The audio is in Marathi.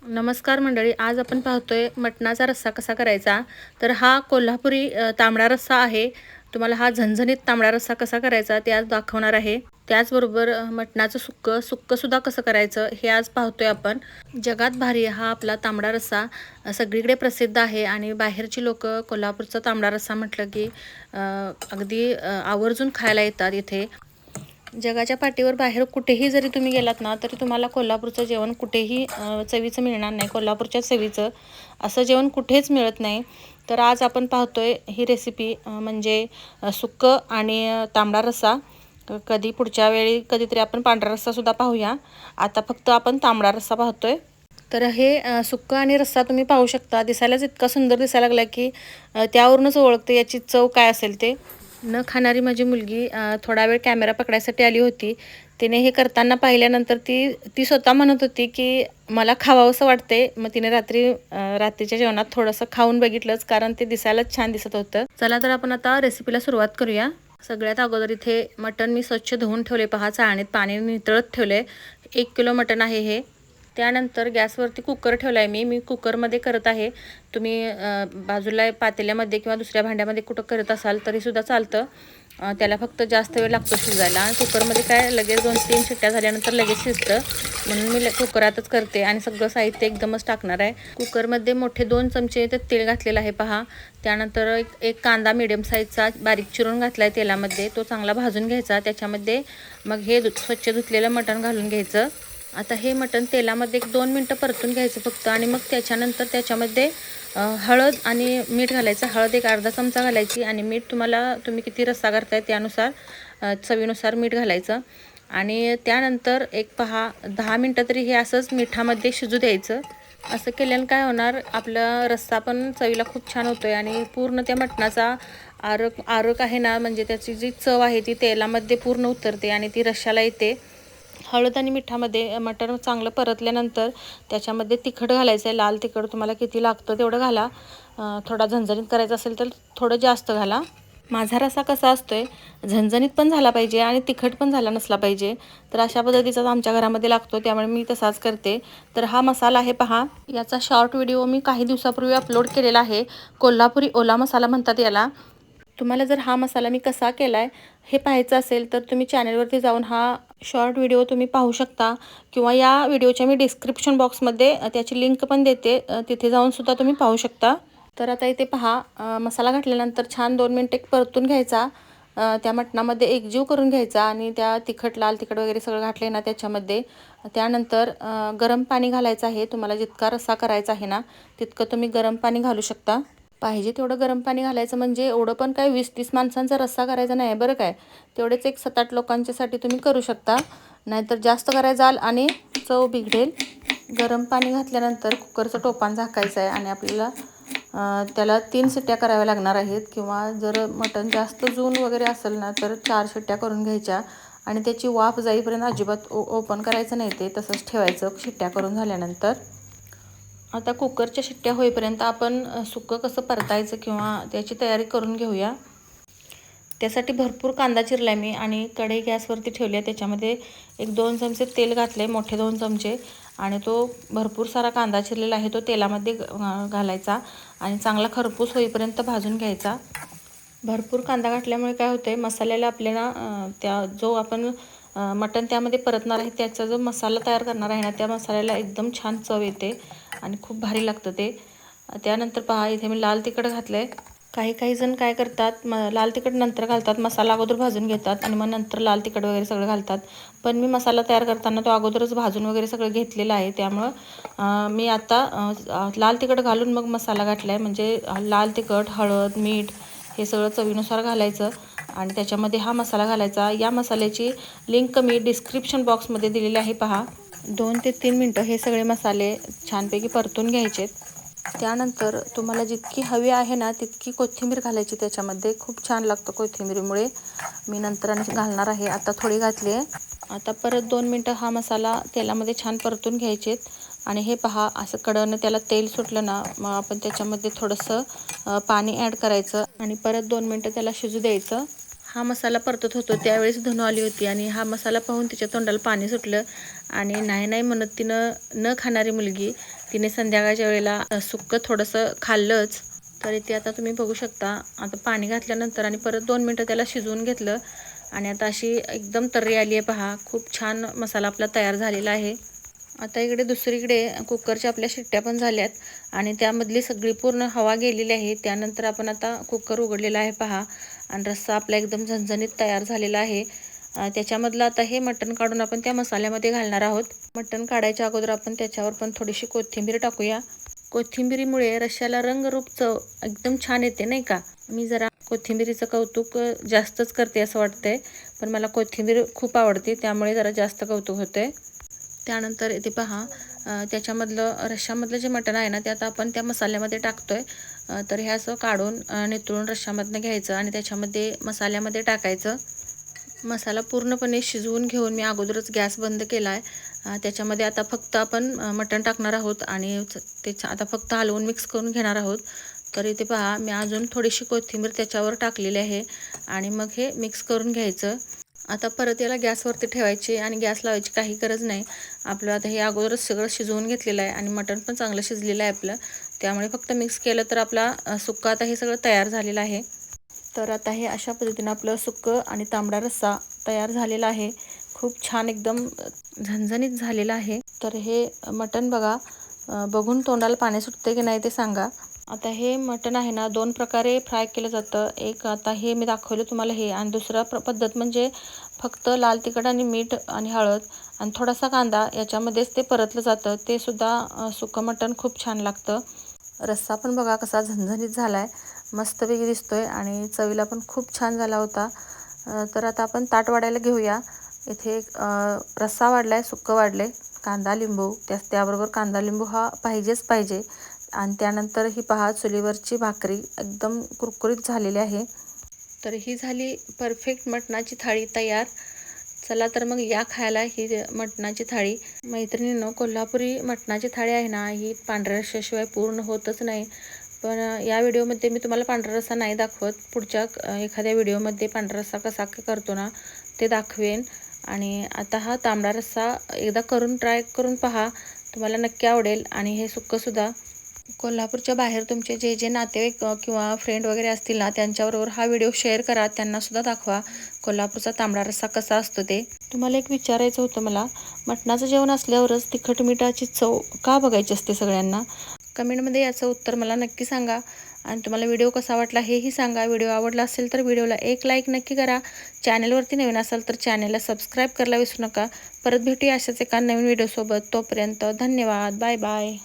नमस्कार मंडळी, आज आपण पाहतोय मटणाचा रस्सा कसा करायचा. तर हा कोल्हापुरी तांबडा रस्सा आहे. तुम्हाला हा झणझणीत तांबडा रस्सा कसा करायचा ते आज दाखवणार आहे. त्याचबरोबर मटणाचं सुक्कंसुद्धा कसं करायचं हे आज पाहतोय आपण. जगात भारी हा आपला तांबडा रस्सा सगळीकडे प्रसिद्ध आहे आणि बाहेरची लोक कोल्हापूरचा तांबडा रस्सा म्हटलं की अगदी आवर्जून खायला येतात इथे. जगाच्या पाठीवर बाहेर कुठेही जरी तुम्ही गेलात ना तरी तुम्हाला कोल्हापूरचं जेवण कुठेही चवीचं मिळणार नाही. कोल्हापूरच्या चवीचं असं जेवण कुठेच मिळत नाही. तर आज आपण पाहतोय ही रेसिपी म्हणजे सुक्कं आणि तांबडा रस्सा. कधी पुढच्या वेळी कधीतरी आपण पांढरा रस्सासुद्धा पाहूया. आता फक्त आपण तांबडा रस्सा पाहतोय. तर हे सुक्कं आणि रस्सा तुम्ही पाहू शकता. दिसायलाच इतका सुंदर दिसायला लागला की त्यावरूनच ओळखते याची चव काय असेल ते. न खाणारी माझी मुलगी थोडा वेळ कॅमेरा पकडायसाठी आली होती. तिने हे करताना पाहिल्यानंतर ती स्वतः म्हणत होती की मला खावावंसं वाटते. मग तिने रात्रीच्या जेवणात थोडंसं खाऊन बघितलंच, कारण ते दिसायलाच छान दिसत होतं. चला तर आपण आता रेसिपीला सुरुवात करूया. सगळ्यात अगोदर इथे मटण मी स्वच्छ धुवून ठेवले. पहा, चाळणीत पाणी नितळत ठेवले. 1 किलो मटण आहे हे. त्यानंतर गॅसवरती कुकर ठेवला आहे मी कुकरमध्ये करत आहे. तुम्ही बाजूला पातेल्यामध्ये किंवा दुसऱ्या भांड्यामध्ये कुठं करत असाल तरीसुद्धा चालतं. त्याला फक्त जास्त वेळ लागतो शिजायला. आणि कुकरमध्ये काय लगेच 2-3 शिट्ट्या झाल्यानंतर लगेच शिजतं, म्हणून मी कुकरातच करते आणि सगळं साहित्य एकदमच टाकणार आहे. कुकरमध्ये मोठे 2 चमचे ते तेल घातलेलं आहे पहा. त्यानंतर एक कांदा मीडियम साईजचा बारीक चिरून घातला आहे तेलामध्ये. तो चांगला भाजून घ्यायचा. त्याच्यामध्ये मग हे स्वच्छ धुतलेलं मटण घालून घ्यायचं. आता हे मटण तेलामध्ये 1-2 मिनटं परतून घ्यायचं फक्त. आणि मग त्याच्यानंतर त्याच्यामध्ये हळद आणि मीठ घालायचं. हळद एक अर्धा चमचा घालायची आणि मीठ तुम्ही किती रस्सा करताय त्यानुसार चवीनुसार मीठ घालायचं. आणि त्यानंतर 10 मिनटं तरी हे असंच मिठामध्ये शिजू द्यायचं. असं केल्यानं काय होणार, आपला रस्सा पण चवीला खूप छान होतोय आणि पूर्ण त्या मटणाचा आरक आहे ना, म्हणजे त्याची जी चव आहे ती तेलामध्ये पूर्ण उतरते आणि ती रश्श्याला येते. हळद आणि मिठामध्ये मटण चांगलं परतल्यानंतर त्याच्यामध्ये तिखट घालायचं आहे. लाल तिखट तुम्हाला किती लागतं तेवढं घाला. थोडा झणझणीत करायचा असेल तर थोडं जास्त घाला. माझा रस्सा कसा असतोय, झणझणीत पण झाला पाहिजे आणि तिखट पण झाला नसला पाहिजे. तर अशा पद्धतीचाच आमच्या घरामध्ये लागतो, त्यामुळे मी तसाच करते. तर हा मसाला आहे पहा. याचा शॉर्ट व्हिडिओ मी काही दिवसापूर्वी अपलोड केलेला आहे. कोल्हापुरी ओला मसाला म्हणतात याला. तुम्हाला जर हा मसाला मी कसा केला आहे हे पाहायचं असेल तर तुम्ही चॅनलवरती जाऊन हा शॉर्ट व्हिडिओ तुम्ही पाहू शकता, किंवा या व्हिडिओच्या मी डिस्क्रिप्शन बॉक्समध्ये त्याची लिंक पण देते, तिथे जाऊनसुद्धा तुम्ही पाहू शकता. तर आता इथे पहा, मसाला घातल्यानंतर छान 2 मिनटे परतून घ्यायचा. त्या मटणामध्ये एकजीव करून घ्यायचा आणि त्या लाल तिखट वगैरे सगळं घातले ना त्याच्यामध्ये. त्यानंतर गरम पाणी घालायचं आहे. तुम्हाला जितका रस्सा करायचा आहे ना तितकं तुम्ही गरम पाणी घालू शकता. पाहिजे तेवढं गरम पाणी घालायचं, म्हणजे एवढं पण काय 20-30 माणसांचा रस्सा करायचा नाही बरं काय. तेवढेच एक 7-8 लोकांच्यासाठी तुम्ही करू शकता. नाहीतर जास्त करायचं जाल आणि चव बिघडेल. गरम पाणी घातल्यानंतर कुकरचं टोपान झाकायचं आहे आणि आपल्याला त्याला 3 शिट्ट्या कराव्या लागणार आहेत, किंवा जर मटण जास्त जून वगैरे असेल ना तर 4 शिट्ट्या करून घ्यायच्या. आणि त्याची वाफ जाईपर्यंत अजिबात ओपन करायचं नाही, ते तसंच ठेवायचं शिट्ट्या करून झाल्यानंतर. आता कुकरच्या शिट्ट्या होईपर्यंत आपण सुक्कं कसं परतायचं किंवा त्याची तयारी करून घेऊया. त्यासाठी भरपूर कांदा चिरला मी आणि कढई गॅसवरती ठेवली आहे. त्याच्यामध्ये 1-2 चमचे तेल घातले, मोठे 2 चमचे. आणि तो भरपूर सारा कांदा चिरलेला आहे तो तेलामध्ये घालायचा आणि चांगला खरपूस होईपर्यंत भाजून घ्यायचा. भरपूर कांदा घातल्यामुळे काय होतं आहे, मसाल्याला आपल्याला जो आपण मटण त्यामध्ये परतणार आहे त्याचा जो मसाला तयार करणार आहे ना, त्या मसाल्याला एकदम छान चव येते आणि खूप भारी लागतं ते. त्यानंतर पहा, इथे मी लाल तिखट घातलं आहे. काही जण काय करतात, लाल तिखट नंतर घालतात, मसाला अगोदर भाजून घेतात आणि मग नंतर लाल तिखट वगैरे सगळं घालतात. पण मी मसाला तयार करताना तो अगोदरच भाजून वगैरे सगळं घेतलेलं आहे. त्यामुळं मी आता लाल तिखट घालून मग मसाला घातला आहे. म्हणजे लाल तिखट, हळद, मीठ हे सगळं चवीनुसार घालायचं आणि त्याच्यामध्ये हा मसाला घालायचा. या मसाल्याची लिंक मी डिस्क्रिप्शन बॉक्समध्ये दिलेली आहे पहा. 2 ते 3 मिनटं हे सगळे मसाले छानपैकी परतून घ्यायचे. त्यानंतर तुम्हाला जितकी हवी आहे ना तितकी कोथिंबीर घालायची त्याच्यामध्ये. खूप छान लागतं कोथिंबीरीमुळे. मी नंतर आणि घालणार आहे, आता थोडी घातली आहे. आता परत 2 मिनटं हा मसाला तेलामध्ये छान परतून घ्यायचे. आणि हे पहा, असं कढईनं त्याला तेल सुटलं ना, मग आपण त्याच्यामध्ये थोडंसं पाणी ॲड करायचं आणि परत 2 मिनटं त्याला शिजू द्यायचं. हा मसाला परतत होतो त्यावेळेस धनू आली होती आणि हा मसाला पाहून तिच्या तोंडाला पाणी सुटलं आणि नाही नाही म्हणत तिनं न खाणारी मुलगी तिने संध्याकाळच्या वेळेला सुक्कं थोडंसं खाल्लंच. तर इथे आता तुम्ही बघू शकता आता पाणी घातल्यानंतर आणि परत 2 मिनटं त्याला शिजवून घेतलं आणि आता अशी एकदम तर्री आली आहे पहा. खूप छान मसाला आपला तयार झालेला आहे. आता इकडे दुसरीकडे कुकरच्या आपल्या शिट्ट्या पण झाल्यात आणि त्यामधली सगळी पूर्ण हवा गेलेली आहे. त्यानंतर आपण आता कुकर उघडलेला आहे पहा आणि रस्सा आपला एकदम झणझणीत तयार झालेला आहे. त्याच्यामधलं आता हे मटण काढून आपण त्या मसाल्यामध्ये घालणार आहोत. मटण काढायच्या अगोदर आपण त्याच्यावर पण थोडीशी कोथिंबीर टाकूया. कोथिंबिरीमुळे रश्श्याला रंगरूप चव एकदम छान येते नाही का. मी जरा कोथिंबिरीचं कौतुक जास्तच करते असं वाटतंय, पण मला कोथिंबीर खूप आवडते त्यामुळे जरा जास्त कौतुक होते. त्यानंतर इथे पहा त्याच्यामधलं रश्श्यामधलं जे मटण आहे ना ते आता आपण त्या मसाल्यामध्ये टाकतोय. तर हे असं काढून नितळून रश्श्यामधनं घ्यायचं आणि त्याच्यामध्ये मसाल्यामध्ये टाकायचं. मसाला पूर्णपणे शिजवून घेऊन मी अगोदरच गॅस बंद केला आहे. त्याच्यामध्ये आता फक्त आपण मटण टाकणार आहोत आणि त्याच्या आता फक्त हलवून मिक्स करून घेणार आहोत. तर इथे पहा मी अजून थोडीशी कोथिंबीर त्याच्यावर टाकलेली आहे आणि मग हे मिक्स करून घ्यायचं. आता परत याला गॅसवरती ठेवायची आणि गॅस लावायची काही गरज नाही. आपलं आता हे अगोदरच सगळं शिजवून घेतलेलं आहे आणि मटण पण चांगलं शिजलेलं आहे आपलं. त्यामुळे फक्त मिक्स केलं तर आपला सुक्का आता हे सगळं तयार झालेलं आहे. तर आता हे अशा पद्धतीनं आपलं सुक्कं आणि तांबडा रस्सा तयार झालेला आहे. खूप छान एकदम झणझणीत झालेला आहे. तर हे मटण बघा बघून तोंडाला पाणी सुटते की नाही ते सांगा. आता हे मटण आहे ना 2 प्रकारे फ्राय केलं जातं. एक आता हे मी दाखवलं तुम्हाला हे आणि दुसरा पद्धत म्हणजे फक्त लाल तिखट आणि मीठ आणि हळद आणि थोडासा कांदा याच्यामध्येच ते परतलं जातं. ते सुद्धा सुकं मटण खूप छान लागतं. रस्सा पण बघा कसा झणझणीत झाला आहे, मस्तपैकी दिसतोय आणि चवीला पण खूप छान झाला होता. तर आता आपण ताट वाढायला घेऊया. इथे रस्सा वाढला आहे, सुक्कं वाढले, कांदा लिंबू त्याबरोबर कांदा लिंबू हा पाहिजेच पाहिजे आणि त्यानंतर ही पहा चुलीवरची भाकरी एकदम कुरकुरीत झालेली आहे. तर ही झाली परफेक्ट मटणाची थाळी तयार. चला तर मग या खायला ही मटणाची थाळी. मैत्रिणींनो कोल्हापुरी मटणाची थाळी आहे ना ही पांढऱ्या रस्स्याशिवाय पूर्ण होतच नाही. पण या व्हिडिओमध्ये मी तुम्हाला पांढरा रस्सा नाही दाखवत. पुढच्या एखाद्या व्हिडिओमध्ये पांढरा रस्सा कसा करतो ना ते दाखवेन. आणि आता हा तांबडा रस्सा एकदा करून ट्राय करून पहा, तुम्हाला नक्की आवडेल. आणि हे सुक्कंसुद्धा कोल्हापूरच्या बाहेर तुमचे जे जे नातेवाईक किंवा फ्रेंड वगैरे असतील ना त्यांच्याबरोबर हा व्हिडिओ शेअर करा. त्यांनासुद्धा दाखवा कोल्हापूरचा तांबडा रस्सा कसा असतो ते. तुम्हाला एक विचारायचं होतं मला, मटणाचं जेवण असल्यावरच तिखट मिठाची चव का बघायची असते सगळ्यांना? कमेंटमध्ये याचं उत्तर मला नक्की सांगा आणि तुम्हाला व्हिडिओ कसा वाटला हेही सांगा. व्हिडिओ आवडला असेल तर व्हिडिओला एक लाईक नक्की करा. चॅनलवरती नवीन असाल तर चॅनलला सबस्क्राईब करायला विसरू नका. परत भेटूया अशाच एका नवीन व्हिडिओसोबत. तोपर्यंत धन्यवाद. Bye bye.